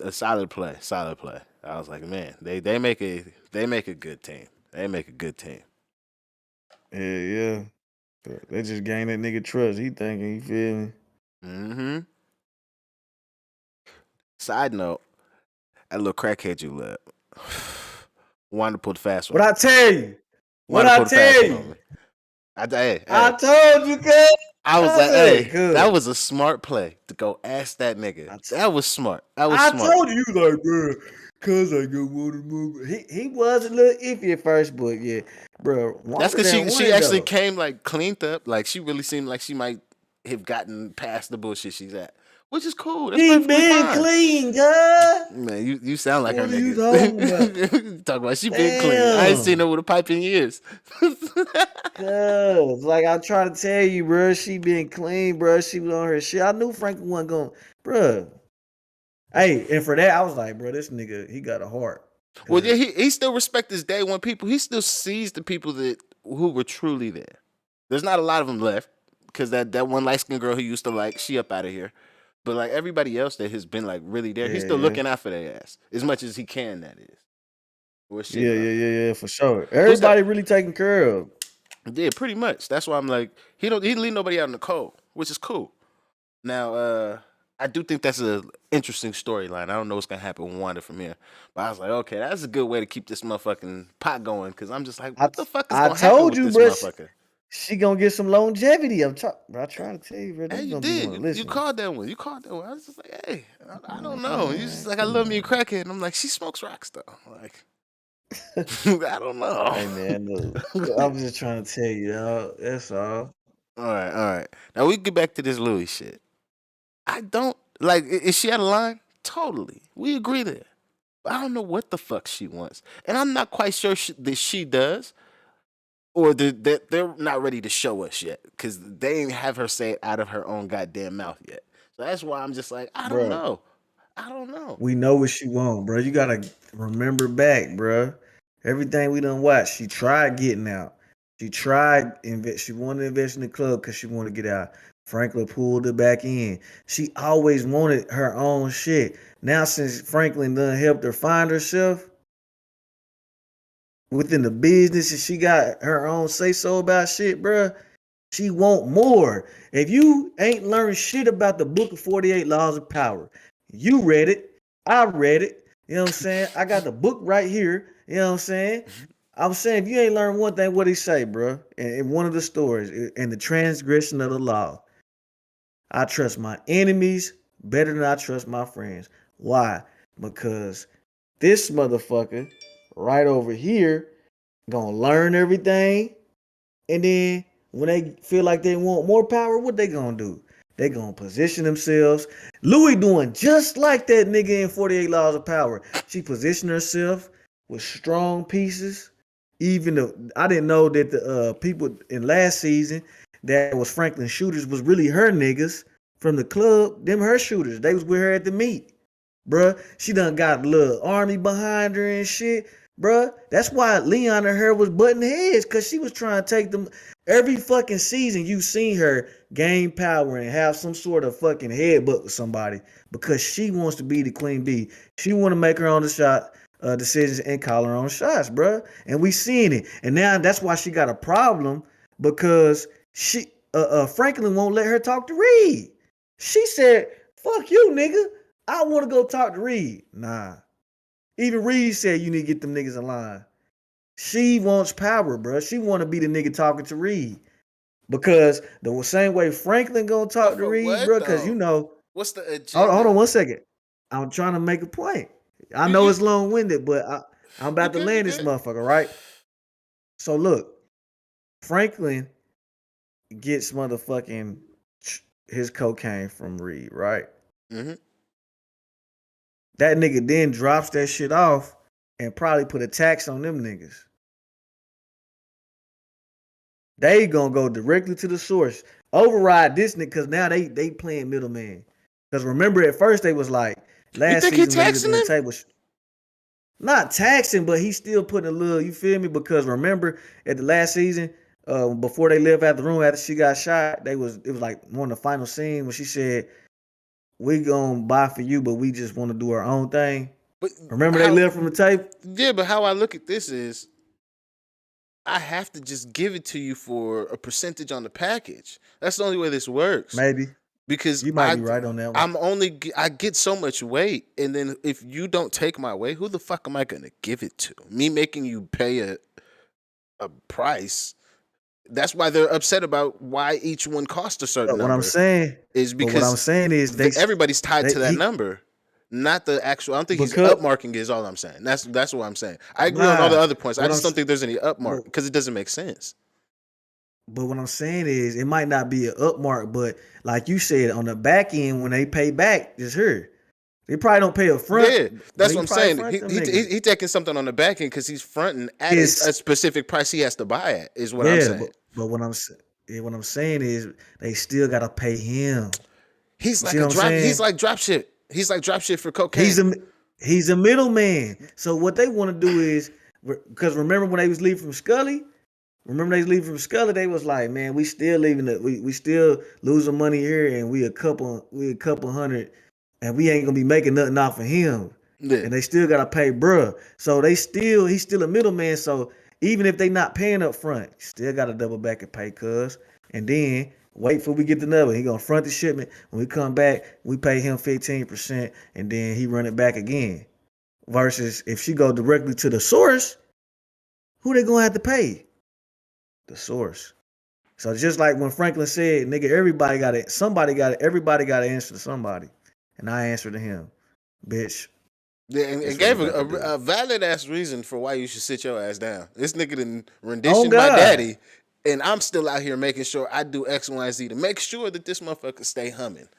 play, solid play. I was like, man, they make a good team. They make a good team. Yeah, yeah. They just gained that nigga trust. He thinking, you feel me? Mm-hmm. Side note, that little crackhead you love wanted to put a fast one What on I me. tell you? What Wanted to I put a fast tell one on you? me. Hey, I hey. told you, cuz. I was I like, said, hey, that cuz. was a smart play to go ask that nigga. I, t- That was smart. That was I smart. told you, you like, bro, cuz I go want to move. He was a little iffy at first, but yeah, bro, That's Wanda because done she won actually though. came like cleaned up. Like she really seemed like she might have gotten past the bullshit she's at, which is cool. That's She perfectly been fine. clean, cuz. Man, you sound like her What are you nigga. talking about? Talk about she been clean. I ain't seen Damn. her with a pipe in years. Cuz, like I'm trying to tell you, bro, she been clean, bro. She was on her shit. I knew Franklin wasn't going, bro. Hey, and for that, I was like, bro, this nigga, he got a heart. Well, yeah, Cause he still respects his day one people. He still sees the people that who were truly there. There's not a lot of them left because that one light skinned girl who used to like she up out of here. But like everybody else that has been like really there, he's yeah, still yeah. looking out for their ass as much as he can. That is, or shit. Yeah, yeah, yeah, yeah, for sure. Who's that? Everybody really taken care of. Yeah, pretty much. That's why I'm like he leave nobody out in the cold, which is cool. Now, I do think that's a interesting storyline. I don't know what's gonna happen with Wanda from here, but I was like, okay, that's a good way to keep this motherfucking pot going because I'm just like, I what the fuck is I gonna happen told with you, this bro. motherfucker? She gonna get some longevity. Bro, I'm trying to tell you, bro. Hey, Niggas you don't be did. want to You listen. called that one. You called that one. I was just like, hey, I don't know. You just Man, like, I come love me a on. crackhead. And I'm like, she smokes rocks though. Like, I don't know. Hey man, look. I'm just trying to tell you, dog. That's all. All right. Now we get back to this Louis shit. I don't like. Is she out of line? Totally. We agree there. But I don't know what the fuck she wants, and I'm not quite sure that she does, or that they're not ready to show us yet, because they ain't have her say it out of her own goddamn mouth yet. So that's why I'm just like, I don't Bro, know. I don't know. we know what she want, bro. You gotta remember back, bro. Everything we done watched, she tried getting out. She tried invest. She wanted to invest in the club because she wanted to get out. Franklin pulled her back in. She always wanted her own shit. Now since Franklin done helped her find herself within the business and she got her own say so about shit, bro. She want more. If you ain't learned shit about the Book of 48 Laws of Power, you read it. I read it. You know what I'm saying? I got the book right here. You know what I'm saying? I'm saying if you ain't learned one thing, what he say, bro? In one of the stories, in the transgression of the law, I trust my enemies better than I trust my friends. Why? Because this motherfucker right over here gonna learn everything, and then when they feel like they want more power, what they gonna do? They gonna position themselves. Louie doing just like that nigga in 48 Laws of Power. She positioned herself with strong pieces. Even though I didn't know that the people in last season that was Franklin shooters was really her niggas from the club. Them her shooters. They was with her at the meet, bruh. She done got a little army behind her and shit, bruh. That's why Leon and her was butting heads, cause she was trying to take them. Every fucking season you seen her gain power and have some sort of fucking headbutt with somebody because she wants to be the queen bee. She want to make her own shot decisions and call her own shots, bruh. And we seeing it. And now that's why she got a problem because she Franklin won't let her talk to Reed. She said, "Fuck you, nigga. I want to go talk to Reed." Nah. Even Reed said you need to get them niggas in line. She wants power, bro. She want to be the nigga talking to Reed. Because the same way Franklin gonna But talk to for Reed, what bro, because you though? know, What's the hold on agenda? 1 second. I'm trying to make a point. I know You it's long-winded, but I'm you about to good? You land this good? motherfucker, right? So look, Franklin gets motherfucking his cocaine from Reed, right? Mm-hmm. That nigga then drops that shit off and probably put a tax on them niggas. They gonna go directly to the source. Override this nigga because now they playing middleman. Because remember at first they was like You last think he season when he was taxing in the him? table, not taxing, but he's still putting a little. You feel me? Because remember at the last season, before they left out the room after she got shot, it was like one of the final scene when she said, "We gonna buy for you, but we just want to do our own thing." But Remember they how? left from the table? Yeah, but how I look at this is, I have to just give it to you for a percentage on the package. That's the only way this works. Maybe Because you might be right on that one. I get so much weight, and then if you don't take my weight, who the fuck am I gonna give it to? Me making you pay a price. That's why they're upset about why each one costs a certain But what I'm number. saying, Is but what I'm because saying is everybody's tied they to that number, not the actual. I don't think he's because upmarking. Is all I'm saying. That's what I'm saying. I agree on all the nah. other points. I What I'm just don't think there's any but upmark because it doesn't make sense. But what I'm saying is, it might not be an upmark, but like you said, on the back end, when they pay back, it's her. They probably don't pay a front, Yeah, but that's he what I'm probably saying. front them niggas. He taking something on the back end because he's fronting at It's a specific price he has to buy at. Is what I'm yeah, saying. but what I'm saying is they still gotta pay him. He's You see like what I'm He's saying? like drop shit. He's like drop shit for He's cocaine. a he's a middleman. So what they want to do is because remember when they was leaving from Scully. Remember they was leaving from Scully, they was like, man, we still leaving it. We still losing money here, and we a couple hundred, and we ain't gonna be making nothing off of him. Yeah, And they still gotta pay bruh. So he's still a middleman. So even if they not paying up front, still gotta double back and pay cuz. And then wait for we get the number. He gonna front the shipment. When we come back, we pay him 15%, and then he run it back again. Versus if she go directly to the source, who they gonna have to pay? The source. So just like when Franklin said, nigga, everybody got it. Somebody got it. Everybody got to answer to somebody. And I answered to him, bitch. yeah, That's and what we gave about to do. a valid ass reason for why you should sit your ass down. This nigga done Oh renditioned my God. daddy, and I'm still out here making sure I do X, Y, and Z to make sure that this motherfucker stay humming.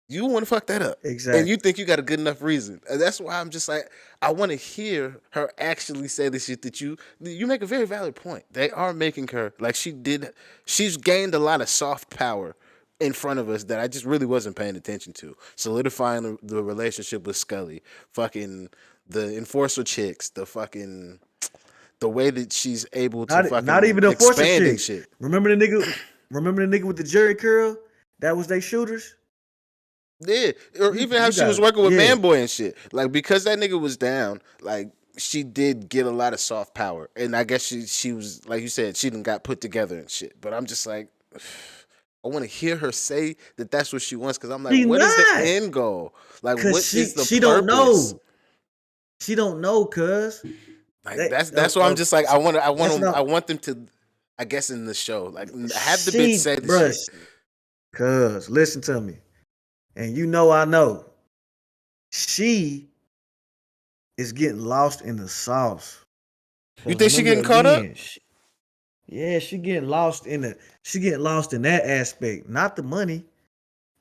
You want to fuck that up, and you Exactly. think you got a good enough reason. And that's why I'm just like, I want to hear her actually say the shit that you make a very valid point. They are making her like she did. She's gained a lot of soft power in front of us that I just really wasn't paying attention to. Solidifying the relationship with Scully, fucking the enforcer chicks, the way that she's able to Not fucking even the enforcer expand and chicks. shit. Remember the nigga with the Jerry curl? That was they shooters? Yeah, or even how You she was got working with yeah. Man Boy and shit. Like because that nigga was down, like she did get a lot of soft power, and I guess she was like you said, she done got put together and shit. But I'm just like, I want to hear her say that that's what she wants because I'm like, She what is the not. end goal? Like, Cause what is the she don't purpose? know. She don't know, cuz. Like That that's why I'm just like, that's what I I'm want them to, I guess in the show, like have the bitch she say the bruh. shit. Cuz listen to me. And you know I know. She is getting lost in the sauce. You Because think she remember getting caught up? again, Yeah, she getting lost in that aspect, not the money.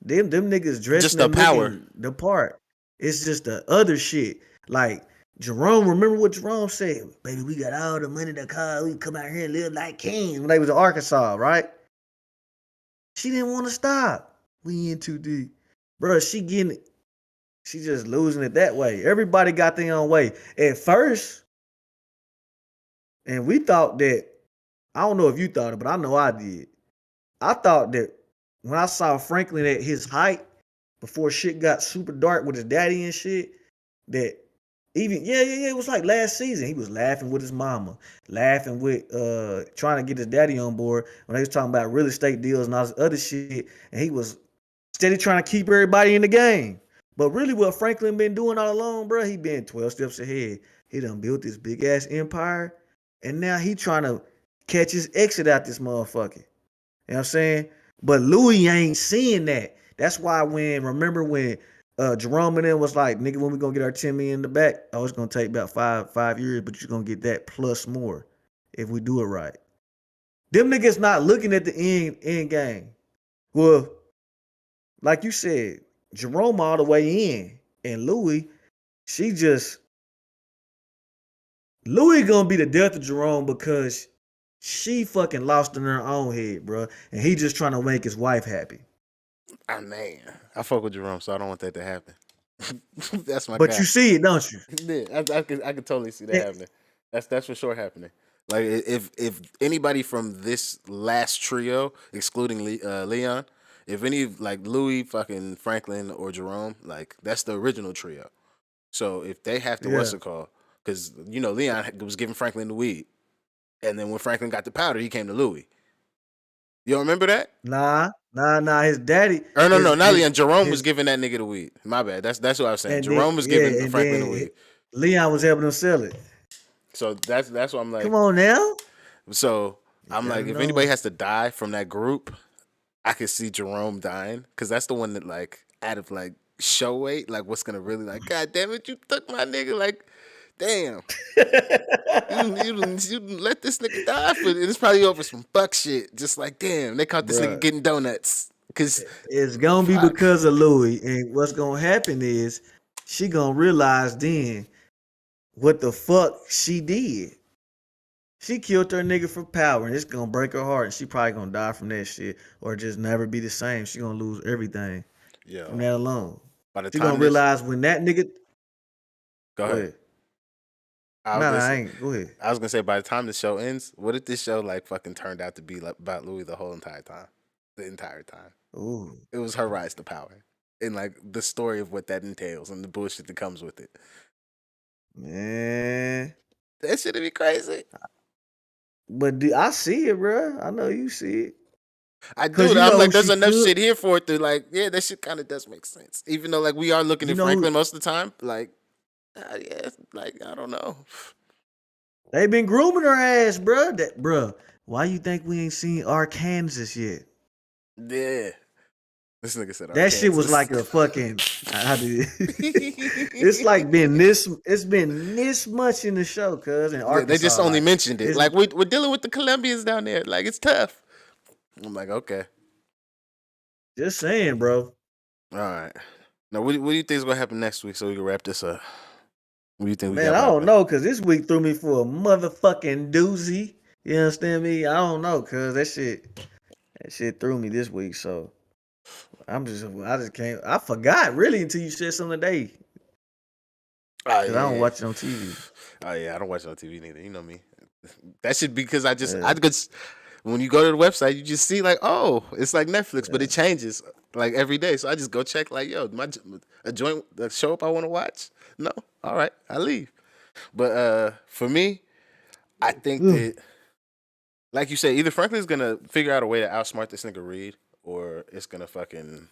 Them niggas Just dressing the and power. looking the part. It's just the other shit. Like Jerome, remember what Jerome said? Baby, we got all the money to car. We can come out here and live like kings when they was in Arkansas, right? She didn't want to stop. We in too deep. Bro, she just losing it that way. Everybody got their own way. At first, and we thought that, I don't know if you thought it, but I know I did. I thought that when I saw Franklin at his height, before shit got super dark with his daddy and shit, that even it was like last season. He was laughing with his mama, laughing with trying to get his daddy on board when they was talking about real estate deals and all this other shit, and he was steady trying to keep everybody in the game. But really what Franklin been doing all along, bro, he been 12 steps ahead. He done built this big ass empire, and now he trying to catch his exit out this motherfucker. You know what I'm saying? But Louis ain't seeing that. That's why remember when Jerome and them was like, nigga, when we gonna get our 10 million in the back? Oh, it's gonna take about five years, but you're gonna get that plus more if we do it right. Them niggas not looking at the end game. Well, like you said, Jerome all the way in. And she just Louis gonna be the death of Jerome because she fucking lost in her own head, bro. And he just trying to make his wife happy. Ah man, I fuck with Jerome, so I don't want that to happen. That's my But guy. you see it, don't you? Yeah, I could totally see that And, happening. That's for sure happening. Like if anybody from this last trio, excluding Leon, if any like Louis, fucking Franklin, or Jerome, like that's the original trio. So if they have to what's yeah. it called? Because Leon was giving Franklin the weed, and then when Franklin got the powder, he came to Louis. You don't remember that? Nah. His daddy, Or no, his not his Leon. Jerome was his giving that nigga the weed. My bad. That's what I was saying. and then Jerome was giving yeah, and Franklin the then weed. Leon was helping him sell it. So that's what I'm Come like. on now. So You I'm gotta like, if anybody know. has to die from that group, I could see Jerome dying because that's the one that like out of like show weight, like what's gonna really like, God damn it, you took my nigga, like, damn, you didn't let this nigga die for it. It's probably over some fuck shit. Just like, damn, they caught this nigga Bruh. getting donuts. Cause It's gonna be fuck, because of Louis. And what's gonna happen is she gonna realize then what the fuck she did. She killed her nigga for power, and it's gonna break her heart, and she probably gonna die from that shit, or just never be the same. She gonna lose everything from yo, that alone. by the She gonna time this, realize when that nigga. go Go ahead. ahead. I was Nah, gonna I say, ain't. Go ahead. I was gonna say by the time the show ends, what if this show like fucking turned out to be like about Louis the whole entire time, the entire time? Ooh, It was her rise to power and like the story of what that entails and the bullshit that comes with it. man. That shit'd be crazy. But I see it, bro. I know you see it. I Cause do. you I'm know who like, there's she enough could. shit here for it to like, yeah, that shit kind of does make sense. Even though like we are looking You at know who Franklin most of the time, like, yeah, like I don't know. they been grooming her ass, bro. Bro, why you think we ain't seen Arkansas yet? Yeah, this nigga said That shit was Arkansas. like a fucking. How did it's like been this? It's been this much in the show, cuz in Yeah, they just Arkansas, only like mentioned it. it's Like we're dealing with the Colombians down there. Like it's tough. I'm like, okay, just saying, bro. all right. Now, what do you think is gonna happen next week so we can wrap this up? What do you think we Man, got I don't popping? know, cause this week threw me for a motherfucking doozy. You understand me? I don't know, cuz that shit threw me this week. So I just can't. I forgot really until you said something today, Oh cause I don't yeah. watch it on TV. Oh yeah, I don't watch it on TV neither. You know me. That should be because I Yeah. just when you go to the website, you just see like, oh, it's like Netflix, but it changes like every day. So I just go check like, yo, a joint the show up I want to watch. No, all right, I leave. But for me, I think Ugh. that like you said, either Franklin's gonna figure out a way to outsmart this nigga Reed, or it's gonna fucking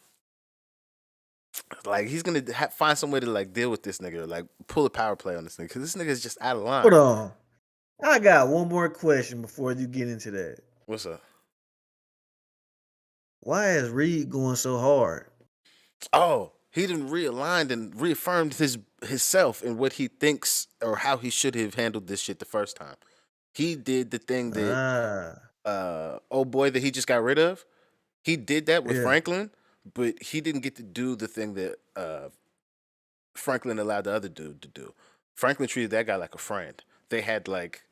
like he's gonna find some way to like deal with this nigga, like pull a power play on this nigga because this nigga is just out of Hold line. on. I got one more question before you get into that. What's up? Why is Reed going so hard? Oh, he didn't realigned and reaffirmed his self and what he thinks or how he should have handled this shit the first time. He did the thing that Ah. old boy that he just got rid of. He did that with Yeah. Franklin, but he didn't get to do the thing that Franklin allowed the other dude to do. Franklin treated that guy like a friend. They had like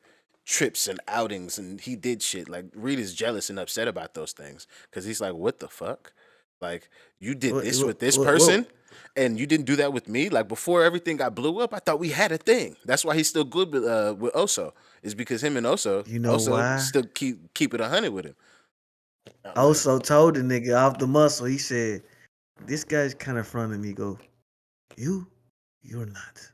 trips and outings, and he did shit. Like Reed is jealous and upset about those things because he's like, "What the fuck? Like you did What, this what, with this what, person, what, and you didn't do that with me. Like before everything got blew up, I thought we had a thing. That's why he's still good with Oso. Is because him and you know Oso why? still keep it 100 with him. I'm like, Also told the nigga off the muscle. He said, "This guy's kind of front of me." Go, you're not.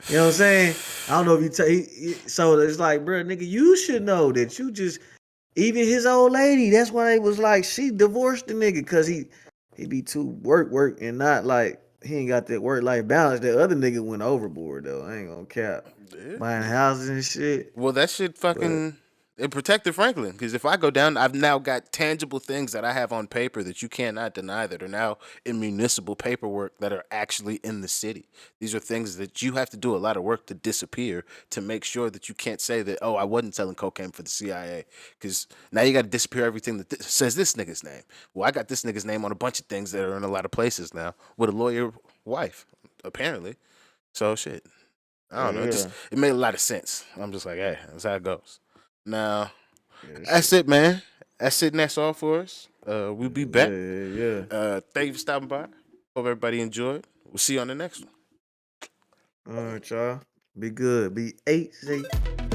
You know what I'm saying? I don't know if you so it's like, bro, nigga, you should know that you just even his old lady. That's why it was like she divorced the nigga because he be too work and not like he ain't got that work life balance. That other nigga went overboard though. I ain't gonna cap yeah. buying houses and shit. Well, that shit But fucking it protected Franklin because if I go down, I've now got tangible things that I have on paper that you cannot deny that are now in municipal paperwork that are actually in the city. These are things that you have to do a lot of work to disappear to make sure that you can't say that I wasn't selling cocaine for the CIA because now you got to disappear everything that says this nigga's name. Well, I got this nigga's name on a bunch of things that are in a lot of places now with a lawyer wife apparently. So shit. I don't know. yeah, It made a lot of sense. I'm just like, hey, that's how it goes. Now, yeah, that's shit. it, man. That's it, and that's all for us. We'll be back. Yeah. Thank you for stopping by. Hope everybody enjoyed. We'll see you on the next one. All right, y'all. Be good. Be 8 safe.